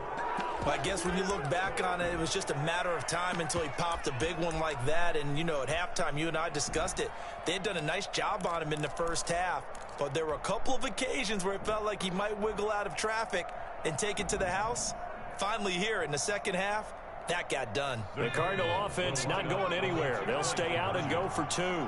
[SPEAKER 3] Well, I guess when you look back on it, it was just a matter of time until he popped a big one like that. And, you know, at halftime, you and I discussed it. They had done a nice job on him in the first half. But there were a couple of occasions where it felt like he might wiggle out of traffic and take it to the house. Finally here in the second half, that got done.
[SPEAKER 1] The Cardinal offense not going anywhere. They'll stay out and go for 2.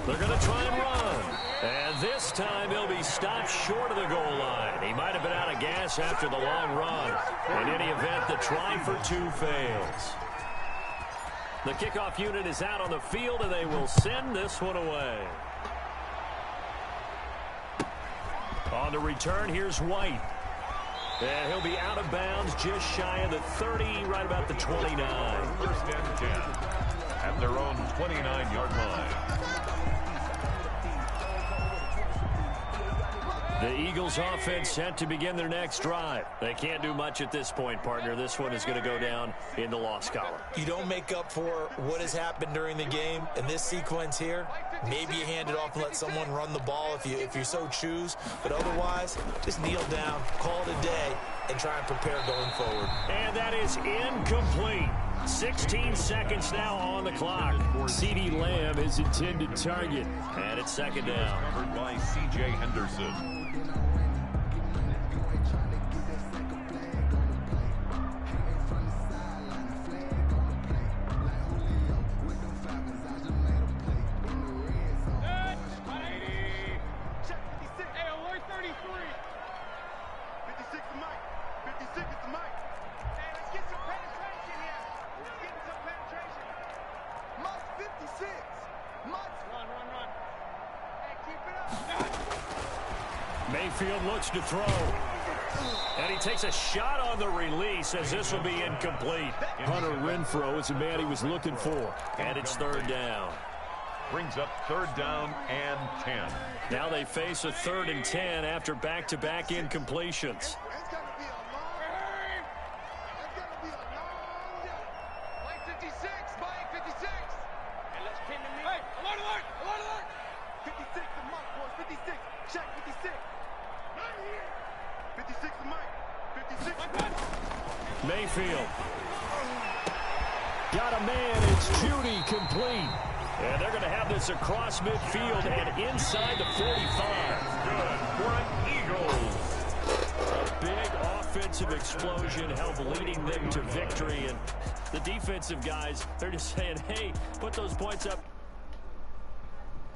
[SPEAKER 1] They're going to try and run. And this time he'll be stopped short of the goal line. He might have been out of gas after the long run. In any event, the try for 2 fails. The kickoff unit is out on the field, and they will send this one away. On the return, here's White. And he'll be out of bounds just shy of the 30, right about the 29.
[SPEAKER 2] First and 10 at their own 29-yard line.
[SPEAKER 1] The Eagles offense set to begin their next drive. They can't do much at this point, partner. This one is going to go down in the loss column.
[SPEAKER 3] You don't make up for what has happened during the game in this sequence here. Maybe you hand it off and let someone run the ball if you so choose. But otherwise, just kneel down, call it a day, and try and prepare going forward.
[SPEAKER 1] And that is incomplete. 16 seconds now on the clock. CeeDee Lamb is intended target. And it's second down.
[SPEAKER 2] Covered by C.J. Henderson.
[SPEAKER 1] Mayfield looks to throw. And he takes a shot on the release as this will be incomplete. Hunter Renfrow is the man he was looking for. And it's third down.
[SPEAKER 2] Brings up third down and 10.
[SPEAKER 1] Now they face a 3rd and 10 after back-to-back incompletions.
[SPEAKER 4] It's gonna be a long day. It's gonna be a long day. Mike 56, Mike 56. And let's pin the meat. Hey, alert, alert, alert, alert. 56 to Mike, boys, 56. Check 56. Right here. 56 to Mike. 56 to Mike.
[SPEAKER 1] Mayfield. Got a man, it's Judy, complete. And they're going to have this across midfield and inside the 45.
[SPEAKER 2] Good for an Eagles.
[SPEAKER 1] A big offensive explosion helped leading them to victory. And the defensive guys, they're just saying, hey, put those points up.